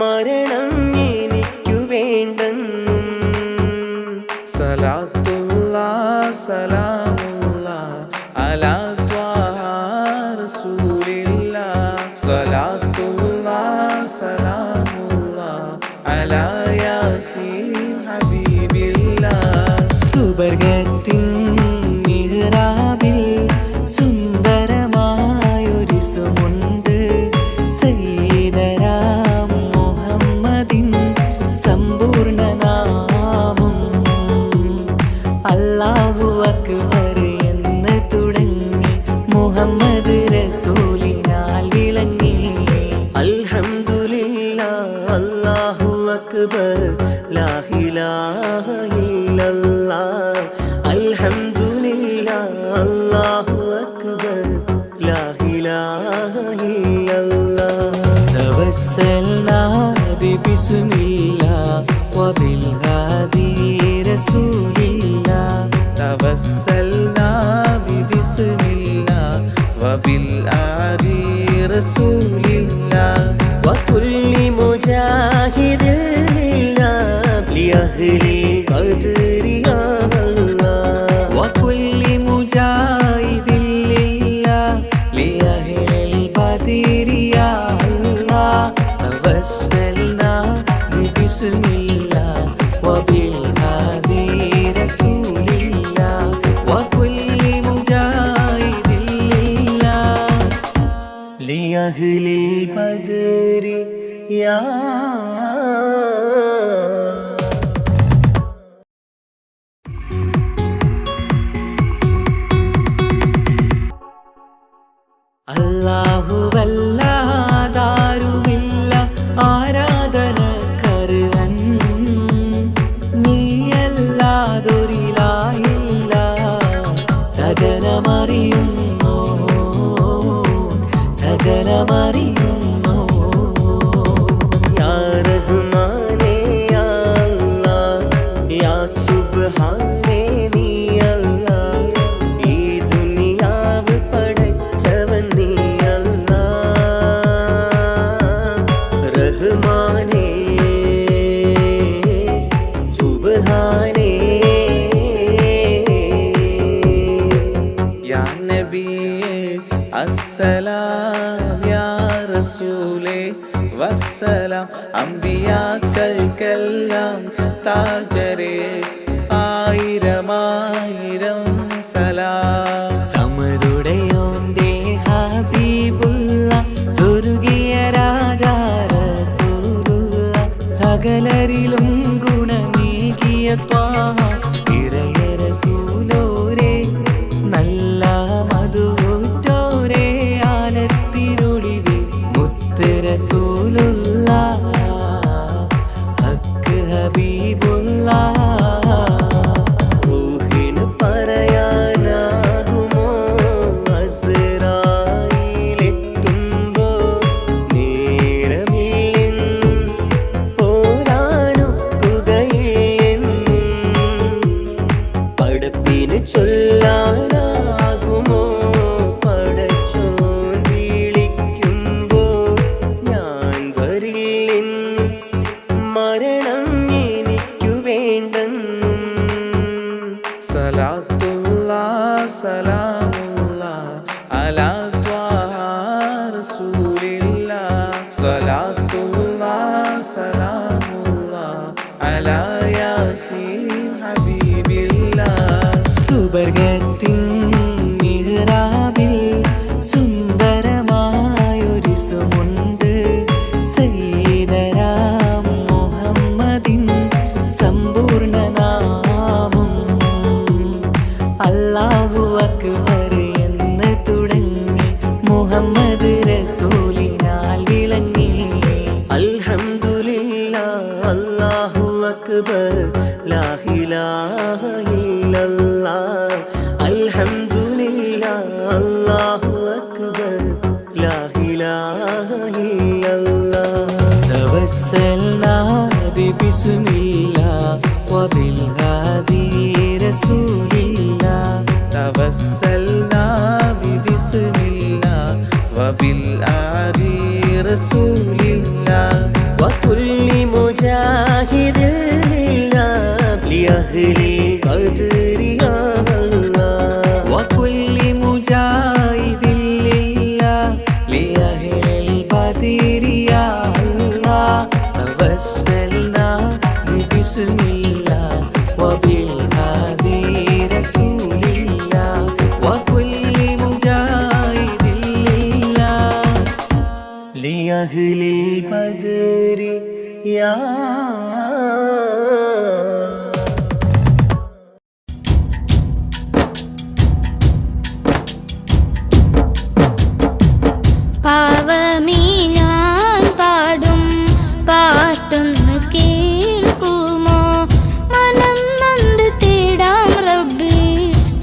മരണം എനിക്കു വേണ്ടെന്നും സലാത്തുല്ലാഹ് സലാമുല്ലാഹ് അലാ ത്വാഹ റസൂലില്ലാഹ്. സലാത്തുല്ലാഹ് സലാമുല്ലാഹ് അലാ യാസീൻ ഹബീബില്ലാഹ്. സുബർഗത്തിൻ മിഹ്റാബിൽ സുന്ദരമായൊരു സുമുണ്ട് സയ്യിദനാം മുഹമ്മദിൻ സമ്പൂർണ്ണ നാമം അല്ലാഹു അക്ബർ എന്ന് തുടങ്ങി മുഹമ്മദ് റസൂലിനാൽ വിളങ്ങി. അൽഹംദുലില്ലാഹ് അല്ലാഹു അക്ബർ ലാ ഇലാഹ ഇല്ലല്ലാഹ്. അൽഹംദുലില്ലാഹ് അല്ലാഹു അക്ബർ ലാ ഇലാഹ ഇല്ലല്ലാഹ്. തവസ്സൽനാ ബിസ്മില്ലാഹ് വബിൽഹാദി റസൂലില്ലാഹ്. തവസ്സൽനാ ബിസ്മില്ലാഹ് വബിൽ ആദി റസൂലില്ലാഹ്. وكل مجاهد لله لأهل القدر يا الله. وكل مجاهد لله لأهل البدر يا الله. توسلنا بسم الله وبالهادي رسول الله. وكل مجاهد لله لأهل البدر يا അല്ലാഹുവല്ലാതാരുമില്ല ആരാധനക്കർഹൻ നീയല്ലാതൊരിലായില്ല സകലമറിയുന്നു സകലമറിയുന്നു യാ റഹ്മാനേ യാ അല്ലാഹ് യാ സുബ്ഹാനേ നീ അല്ലാഹ് ഈ ദുനിയാവ് പടച്ചവൻ നീ അല്ലാഹ് റഹ്മാനേ സുബ്ഹാനേ യാ നബിയേ അസ്സലാം യാ റസൂലേ വസ്സലാം. അമ്പിയാക്കൾക്കെല്ലാം താജരേ ആയിരമായിരം സലാം. സമരുടയോന്റെ ഹബീബുള്ള സ്വർഗീയ രാജാ റസൂലുള്ള സകലരിലും ഗുണമേകിയ ത്വാഹ ഇറയ റസൂലോരേ നല്ല മധുറ്റോരേ ആലത്തിനൊളിവേ മുത്ത് റസൂലുള്ള ഹക്ക് ഹബീബുള്ള റൂഹിന് പറയാനാകുമോ അസ്റായിലെത്തുമ്പോ നേരമില്ലെന്നും പോരാനൊക്കുകയില്ലെന്നും പടപ്പിന് ചൊല്ലാനാകുമോ പടച്ചോൻ വിളിക്കുമ്പോൾ ഞാൻ വരില്ലെന്നും മരണം എനിക്കു വേണ്ടെന്നും സലാത്തുല്ലാഹ് സലാമുല്ലാഹ് അലാ ത്വാഹ റസൂലില്ലാഹ്. സലാത്തുല്ലാഹ് അലാ യാസീൻ ഹബീബില്ലാ. സുബർഗത്തിൻ മിഹ്റാബിൽ സുന്ദരമായൊരിസുമുണ്ട്. സയ്യിദനാ മുഹമ്മദിൻ സമ്പൂർണ്ണനാമം. അല്ലാഹു അക്ബർ എന്ന് തുടങ്ങി മുഹമ്മദ് റസൂലിനാൽ വിളങ്ങി. അൽഹംദുലില്ലാഹ് അല്ലാഹു അക്ബർ ലാ ഇലാഹ ഇല്ലല്ലാഹ്. അൽഹംദുലില്ലാഹ് അല്ലാഹു അക്ബർ ലാ ഇലാഹ ഇല്ലല്ലാഹ്. തവസ്സൽനാ ബിസ്മില്ലാഹ് വബിൽ ഹാദി റസൂലില്ലാഹ്. തവസ്സൽനാ ബിസ്മില്ലാ വബിൽ ആദി റസൂലില്ലാ. وكل مجاهد لله لأهل القدر يا الله. وكل مجاهد لله لأهل البدر يا الله. توسلنا ببسم الله وبالهادي رسول الله. وكل مجاهد لله لأهل البدر يا പാവമീ ഞാൻ പാടും പാട്ടൊന്ന് കേൾക്കുമോ? മനം നൊന്ത് തേടാം റബ്ബ്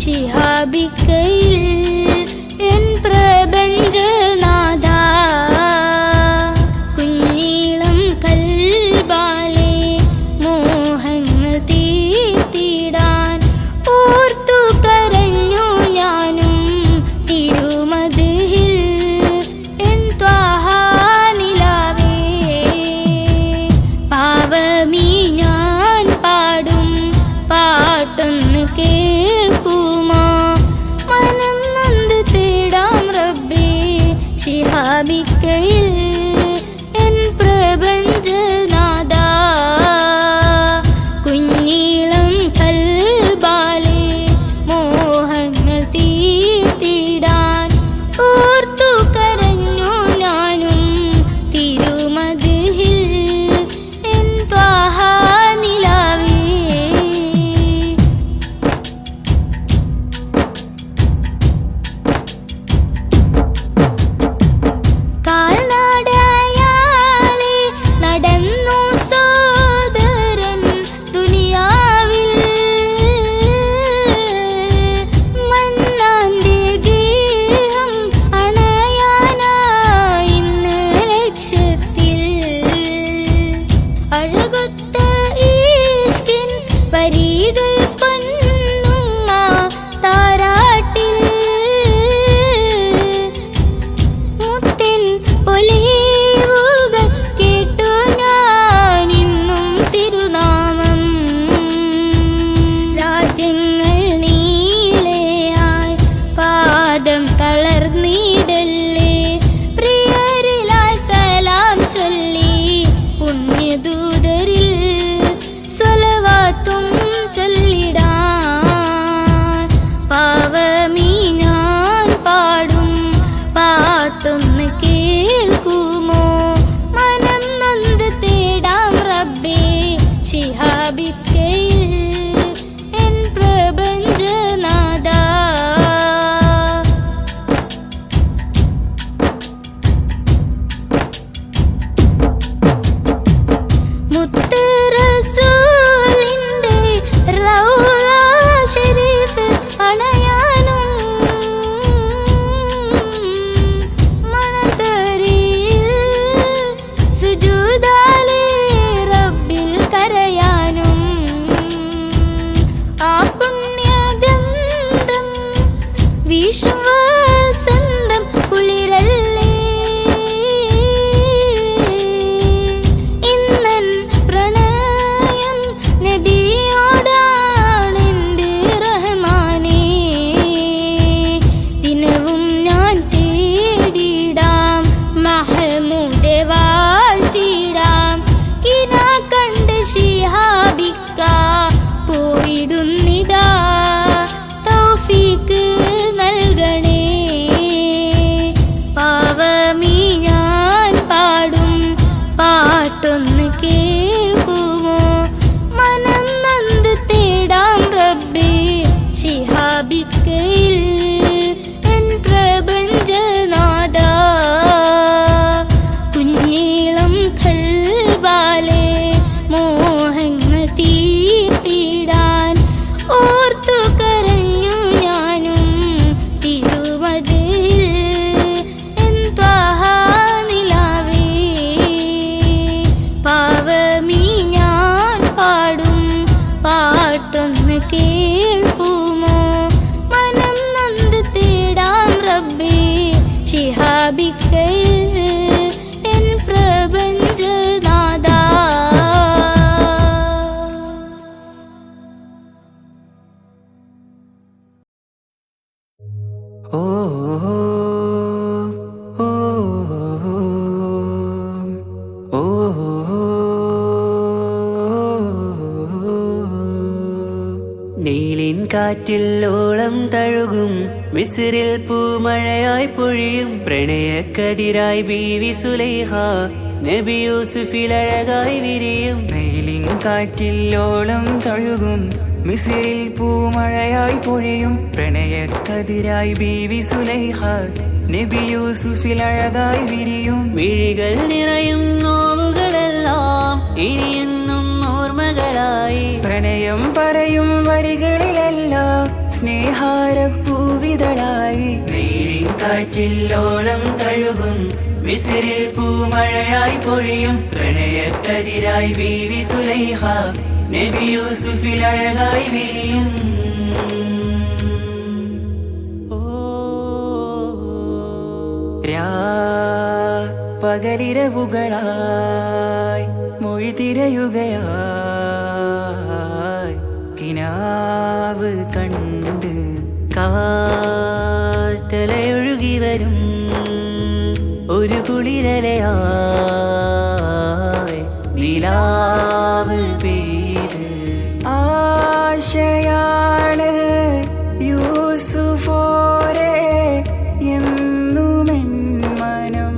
ശിഹാബിക്കയിൽ എൻ പ്രപഞ്ചനാഥ. കുഞ്ഞീളം കൽബാലെ മോഹങ്ങൾ തീർത്തിടാൻ ഓർത്തു കരഞ്ഞു ഞാനും തിരുമദിഹിൽ എൻ ത്വാഹാ നിലാവേ. പാവമീ ഞാൻ പാടും പാട്ടൊന്ന് കേൾക്കുമോ? മനം നൊന്ത് തേടാം റബ്ബേ ശിഹാബിക്കയിൽ എൻ പ്രപഞ്ചനാഥ. കുഞ്ഞീളം കൽബാലെ മോഹങ്ങൾ തീർത്തിടാൻ ഓർത്തു കരഞ്ഞു ഞാനും തിരുമദിഹിൽ എൻ ത്വാഹാ നിലാവേ. കാൽനടയാലെ നടന്നു സോദരൻ ദുനിയാവിൽ. മന്നാന്റെ ഗേഹം അണയാനായി ഇന്ന് ലക്ഷ്യത്തിൽ. അഴകൊത്ത ഈഷ്കിൻ വരികൾ പൊന്നുമ്മ താരാട്ടിൽ. മുത്തിൻ പൊലിവുകൾ കേട്ടു ഞാൻ ഇന്നും തിരുനാമം. രാജ്യങ്ങൾ നീളെയായി പാദം തളർന്നിടല്ലേ. പ്രിയരിലായി സലാം ചൊല്ലി പുണ്യദൂതരിൽ സ്വലവാത്തും ചൊല്ലിടാൻ. പാവമീ ഞാൻ പാടും പാട്ടൊന്ന് കേൾക്കുമോ? മനം നൊന്ത് തേടാം റബ്ബേ ശിഹാബിക്കയിൽ എൻ പ്രപഞ്ചനാഥ. നീലിൻ കാറ്റിൽ ഓളം തഴുകും മിസ്രിൽ പൂമഴയായി പൊഴിയും പ്രണയക്കതിരായി ബീവി സുലൈഹ നബി യൂസുഫിൽ അഴകായി വിരിയും. നീലിൻ കാറ്റിൽ ഓളം തഴുകും മിസ്രിൽ പൂമഴയായി പൊഴിയും പ്രണയക്കതിരായി ബീവി സുലൈഹ നബി യൂസുഫിൽ അഴകായി വിരിയും. മിഴികൾ നിറയും നോവുകളെല്ലാം ഇനിയെന്നും ഓർമ്മകളായി പ്രണയം പറയും വരികളിലെല്ലാം സ്നേഹാരപ്പൂവിതളായി. നീലിൻ കാറ്റിൽ ഓളം തഴുകും മിസ്രിൽ പൂമഴയായി പൊഴിയും പ്രണയക്കതിരായി ബീവി സുലൈഹ നബി യൂസുഫിൽ അഴകായി വിരിയും. പകലിരവുകളായി മൊഴി തിരയുകയായി കിനാവ് കണ്ട് കാറ്റലയൊഴുകി വരും ഒരു കുളിരലയായി നിലാവ് പെയ്ത് ആശയാണ് യൂസുഫോരെ എന്നുമെൻ മനം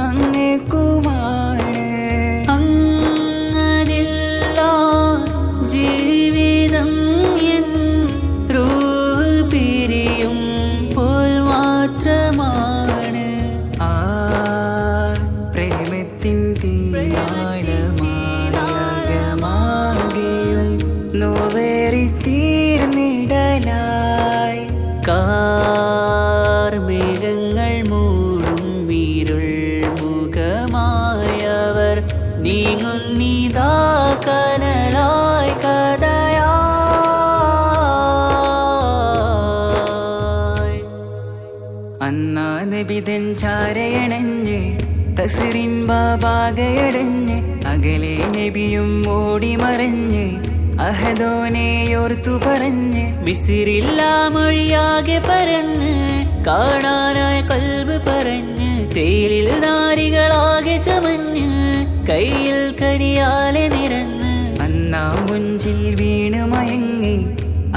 അങ്ങേക്കുമാണ്. അങ്ങനില്ല ജീവിതം എൻ റൂഹ് പിരിയും പോൽ മാത്രമാണ്. ആ പ്രേമത്തിൻ തീനാളമാകെയും നോവേറി തീർന്നിടലായി. കാർമേഘങ്ങൾ മൂടും വീരുൾ മുഖമായവർ നീങ്ങുന്നിതാ കനലായി കഥയായി. അന്നാ നബിതൻ ചാരയണഞ്ഞ് തസ്റിൻ ബാബാകയടഞ്ഞ് അകലെ നബിയും ഓടി മറഞ്ഞ് അഹദോനെയോർത്തു പറഞ്ഞ് മിസ്രില്ലാ മൊഴിയാകെ പരന്ന് കാണാനായി കൽബ് പറഞ്ഞ് ചേലിൽ നാരികളാകെ ചമഞ്ഞ് കയ്യിൽ കരിയാലെ നിരന്ന് അന്നാ മുഞ്ചിൽ വീണ് മയങ്ങി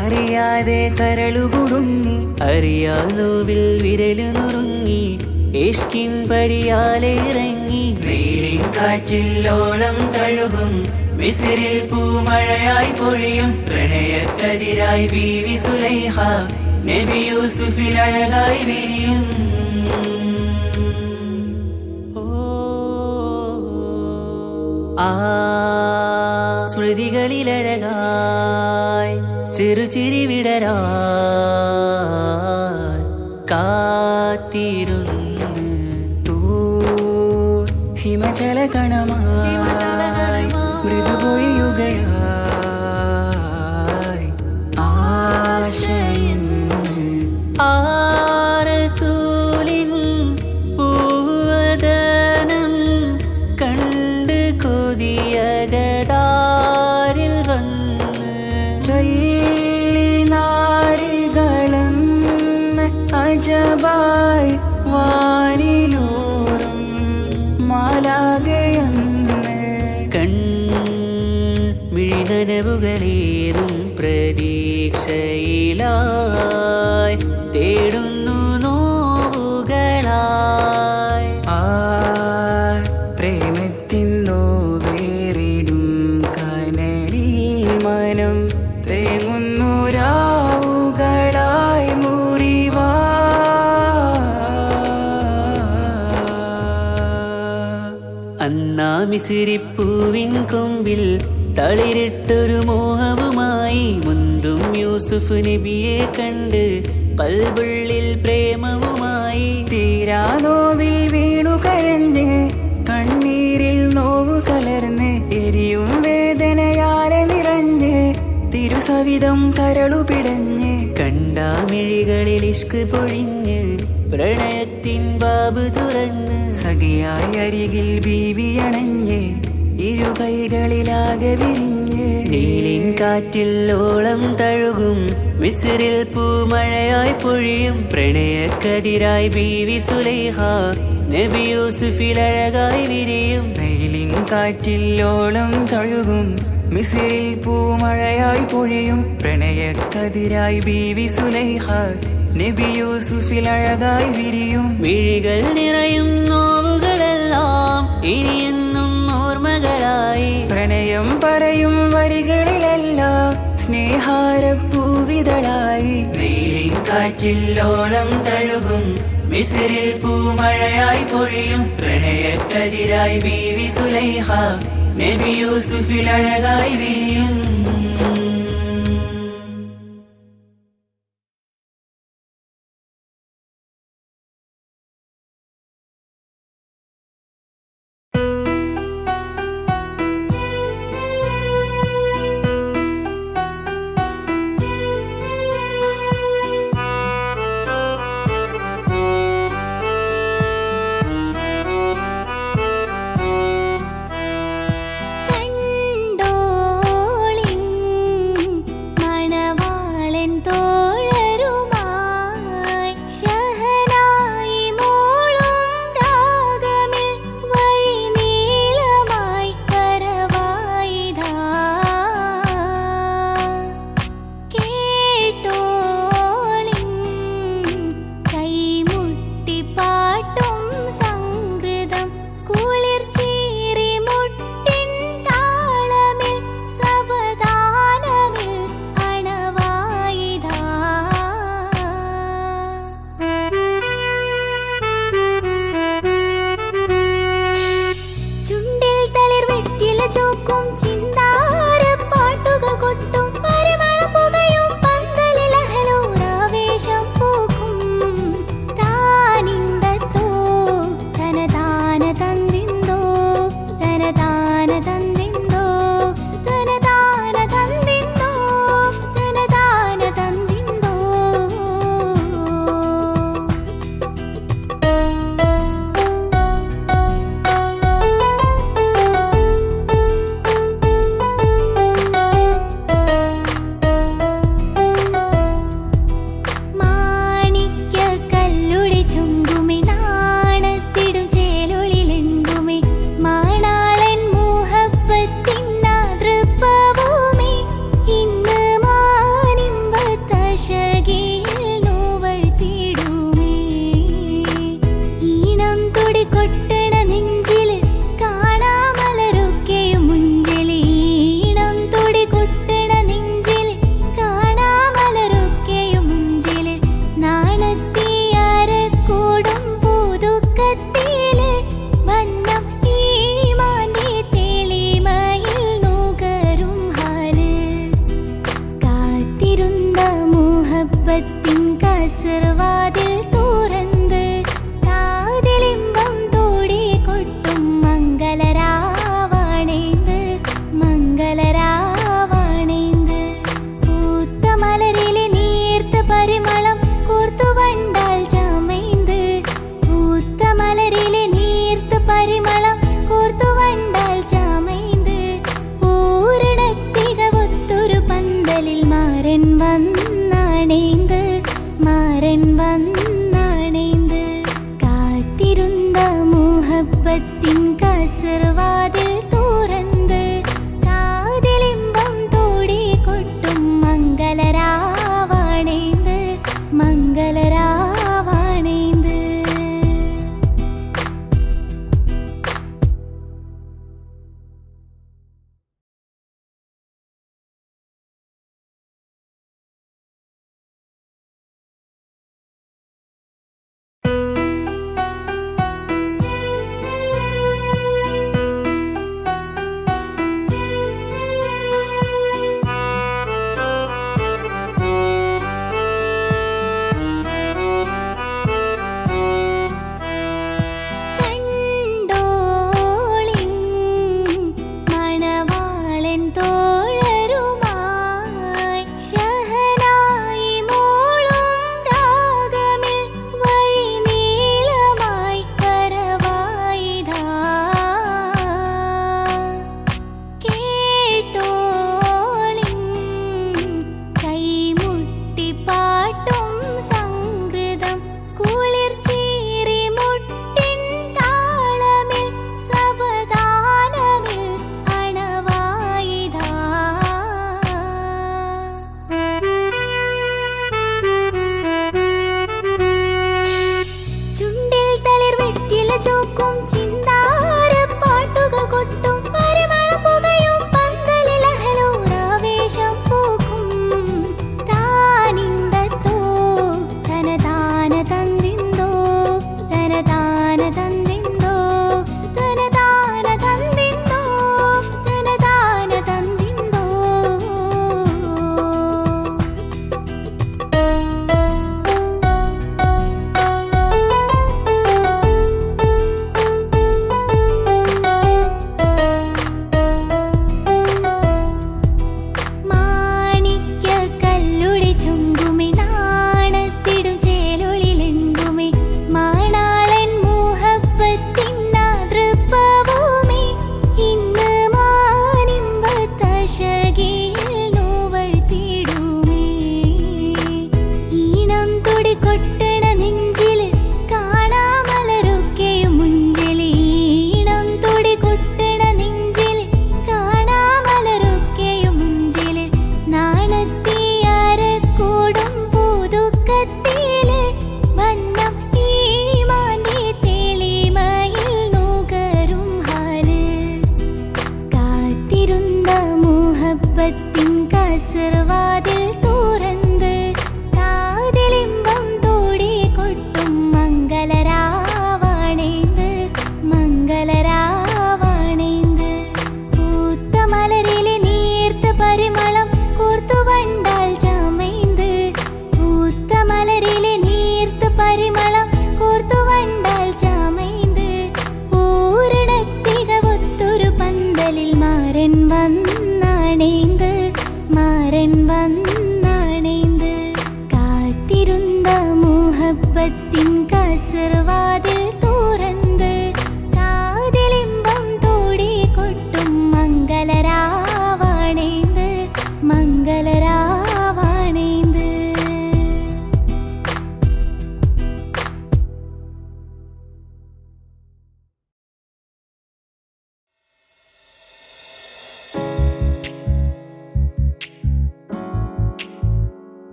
അറിയാതെ കരളുകുടുങ്ങി അറിയാലോവിൽ വിരലു നുറുങ്ങി ഇഷ്കിൻ പടിയാലെ ഇറങ്ങി. നീലിൻ കാറ്റിൽ ഓളം തഴുകും മിസ്രിൽ പൂമഴയായി പൊഴിയും പ്രണയക്കതിരായി ബീവി സുലൈഹ നബി യൂസുഫിൽ അഴകായി വിരിയും. ആ സ്മൃതികളിലഴകായി ചെറുചിരി വിടരാൻ കാത്തിരുന്ന് ഹിമജല കണമായി മൃദുപൊഴിയുകയായി ആശയിൻ ആരസൂലിൻ പൂവദനം കണ്ട് കൊതിയകതാരിൽ വന്ന് ചൊല്ലി നാരികളെന്ന് അജബായി വാനിലൂറും മാലാകയെന്ന് മിഴിനനവുകളേറും പ്രതീക്ഷയിലായി തേടുന്നു നോവുകളായി. ആ പ്രേമത്തിൻ നോവേറിടും കനലിൽ മനം തേങ്ങുന്നു രാവുകളായി മുറിവാ. അന്നാ മിസിരിപ്പൂവിൻ കൊമ്പിൽ തളിരിട്ടൊരു മോഹവുമായി മുന്തും യൂസുഫ് നബിയെ കണ്ട് കൽബുള്ളിൽ പ്രേമവുമായി. തീരാനോവിൽ വീണു കരഞ്ഞ് കണ്ണീരിൽ നോവു കലർന്ന് എരിയും വേദനയാലെ നിറഞ്ഞ് തിരുസവിധം കരളു പിടഞ്ഞ് കണ്ടാമിഴികളിൽ ഇഷ്ക് പൊഴിഞ്ഞ് പ്രണയത്തിൻ ബാബ് തുറന്ന് സഖിയായി അരികിൽ ബീവി അണഞ്ഞ് ഇരു കൈകളിലാകെ വിരിഞ്ഞ് നീലിൻ കാറ്റിൽ ഓളം തഴുകും മിസ്രിൽ പൂമഴയായി പൊഴിയും പ്രണയക്കതിരായി ബീവി സുലൈഹ നബി യൂസുഫിൽ അഴകായി വിരിയും. വെയിലിൻ കാറ്റില്ലോളം തഴുകും മിസിറിൽ പൂമഴയായി പൊഴിയും പ്രണയക്കതിരായി ബീവി സുലൈഹ നബി യൂസുഫിൽ അഴകായി വിരിയും മിഴികൾ നിറയും നോവുകളെല്ലാം ഇനിയെന്നും ഓർമ്മകളായി പ്രണയം പറയും വരികളിലെല്ലാം സ്നേഹാരപ്പൂവിതളായി വെയിലിൻ കാറ്റില്ലോളം തഴുകും മിസിറിൽ പൂമഴയായി പൊഴിയും പ്രണയക്കതിരായി ബീവി സുലൈഹ നബി യൂസുഫിൽ അഴകായി വിരിയും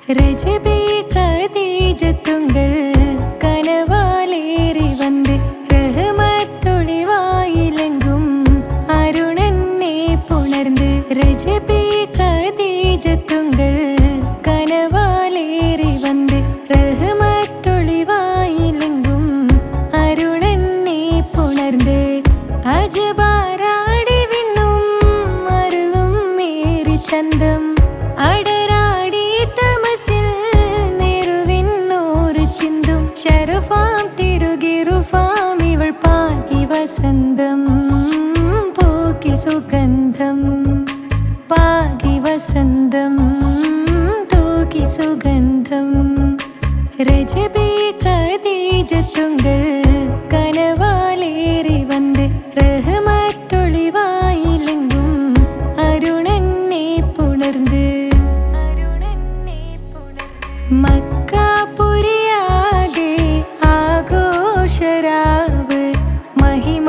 രജബേ ഖദീജത്തുങ്കൾ കനവാലേറി വന്ന് റഹ്മത്തൊളിവായിലെങ്കും അരുണനെ പുണർന്ന് രജബേ ഖദീജത്തുങ്കൾ കനവാലേറി വന്ന് റഹ്മത്തൊളിവായിലെങ്കും അരുണനെ പുണർന്ന് അജബാരാടി വിണ്ണും അരുളും മേറി ചന്തം അടരാടി തമസിൽ നെരുവിന്നോറ് ചിന്തും ശരഫാം തിരുകിറുഫാം ഇവൾ പാകി വസന്തം പോക്കി സുഗന്ധം പാകി വസന്തം തൂക്കി സുഗന്ധം രജബേ ഖദീജത്തുങ്കൾ കനവാലേറി വന്ന് റഹ്മത്തൊളിവായിലെങ്കും അരുണനെ പുണർന്ന് മക്കാപുരിയാകെ ആഘോഷരാവ് മഹിമ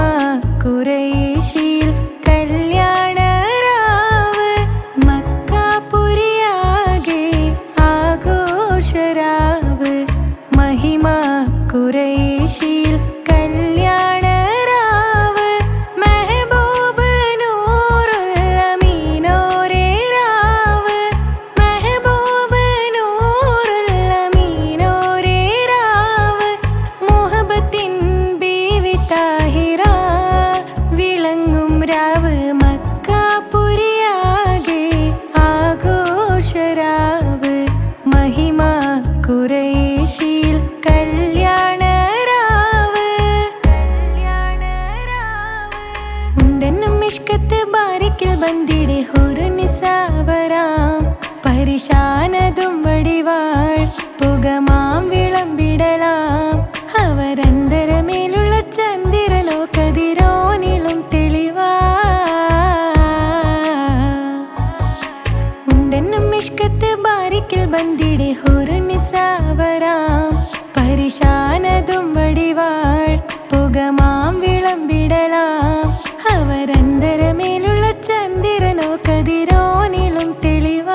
ഖുറൈശിൽ കല്യാണരാവ് മക്കാപുരിയാകെ ആഘോഷരാവ് മഹിമ ഖുറൈശിൽ കല്യാണരാവ് മെഹബൂബ് നൂറുൽ അമീനോരേ രാവ് മെഹബൂബ് നൂറുൽ അമീനോരേ രാവ് മുഹബത്തിൻ ബീവി താഹിറ വിളങ്ങും രാവ് മക്കാപുരിയാകെ ആഘോഷരാവ് മഹിമ ഖുറൈശിൽ കല്യാണരാവ് ഉണ്ടെന്നും ഇഷ്കത്ത് ബാരിക്കിൽ ബന്ദിടെ ഹുറുനിസാവരാം പരിശാനതും വടിവാൾ പുകമാം വിളമ്പിടലാം അവരന്തരമേലുള്ള ചന്ദ്രനോ കതിരോനിലും തെളിവാ ഉണ്ടെന്നും ഇഷ്കത്ത് ബാരിക്കിൽ ബന്ദിടെ ഹുറുനിസാവരാം പരിശാനതും വടിവാൾ പുകമാം വിളമ്പിടലാം അവരന്തരമേലുള്ള ചന്ദ്രനോ കതിരോനിലും തെളിവാ